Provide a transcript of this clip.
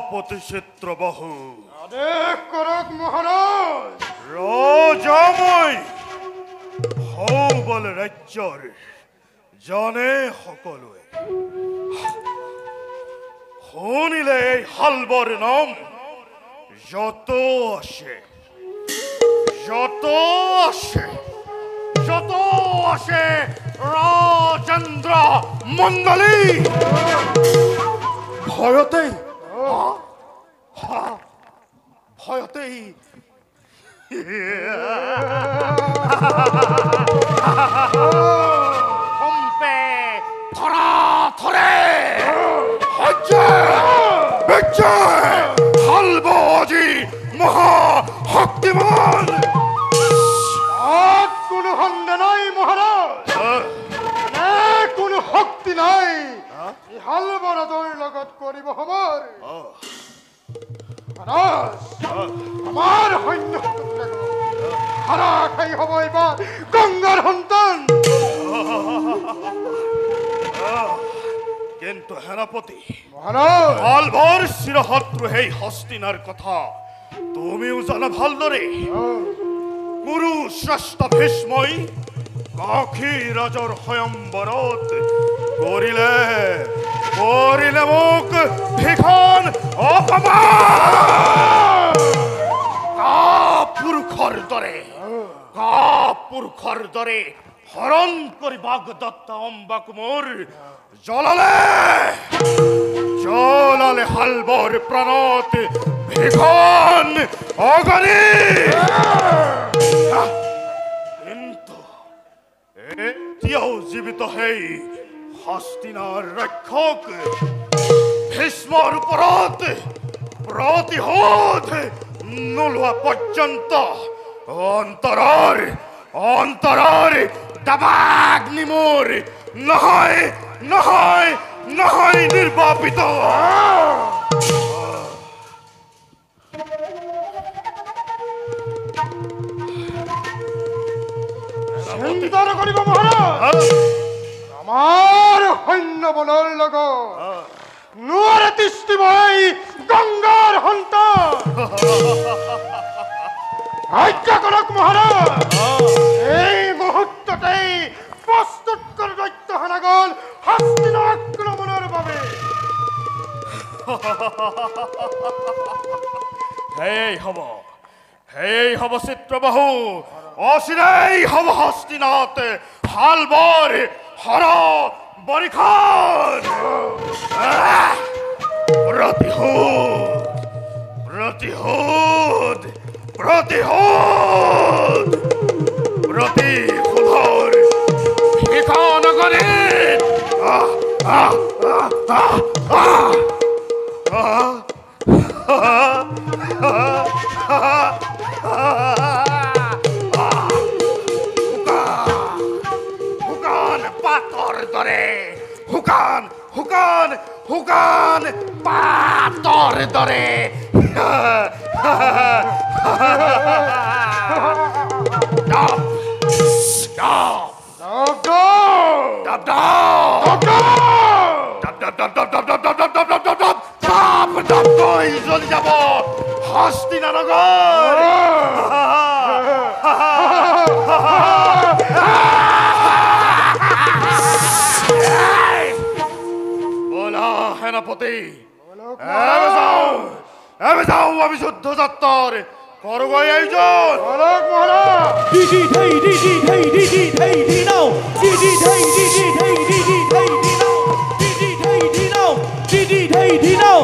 প্ৰতিচিত্ৰবাহু আদেশ কৰক মহাৰাজ। ৰজাময় হৌবল ৰাজ্যৰ জানে সকলোৱে শুনিলে এই হালবৰ নাম যত আছে ৰাজেন্দ্ৰ মণ্ডলী ভয়তেই কম্পে ধৰা ধৰে হালবাজি মহাশক্তিমান কোনো সন্দেহ নাই মহাৰাজ, কোনো শক্তি নাই হালবৰাজৰ লগত কৰিব খবৰ। আমাৰ সৈন্য হাৰা খাই হব এইবাৰ গংগাৰ সন্তান। কিন্তু সেনাপতি হালবৰ চিৰশত্ৰু সেই হস্তিনাৰ কথা তুমিও জানা ভালদৰে। গুৰু শ্ৰেষ্ঠ ভীষ্মই কাশী ৰাজৰ স্বয়ম্বৰত কৰিলে মোক ভীষণ অপমান। কাপুৰুষৰ দৰে হৰণ কৰি বাগদত্ত অম্বাক মোৰ জ্বলালে হালবৰ প্ৰাণত ভীষণ অগ্নি। কিন্তু এতিয়াও জীৱিত সেই হস্তিনাৰ ৰক্ষক ভীষ্মৰ ওপৰত প্ৰতিশোধ নোলোৱা পৰ্যন্ত অন্তৰৰ দাবাগ্নি মোৰ নহয় নিৰ্বাপিত। চিন্তা নকৰিব মহাৰাজ, আমাৰ সৈন্য বলৰ লগত নোৱাৰে তিষ্ঠিব এই গংগাৰ সন্তান। আজ্ঞা কৰক মহাৰাজ, এই মুহূৰ্ততেই প্ৰস্তুত কৰি দৈত্য সেনাগণ হস্তিনাৰ আক্ৰমণৰ বাবে। হেই হব চিত্ৰবাহু, অচিৰেই হব হস্তিনাথ হালবৰ হৰ বৰিখন। প্ৰতিশোধৰ ভীষণ গণিত। শুকান হুকান হুকান পা তরে তরে ডাব ডাব ডাব ডাব চলে যাব হস্তিনানগর বলা সেনাপতি এবে যাও আমি শুদ্ধ যাত্রার করব আয়োজন ডিডি ঢাই ডিডি ঢাই ডিডি ঢাই দিনাও ডিডি ঢাই ডিডি ঢাই ডিডি ঢাই দিনাও ডিডি ঢাই দিনাও ডিডি ঢাই দিনাও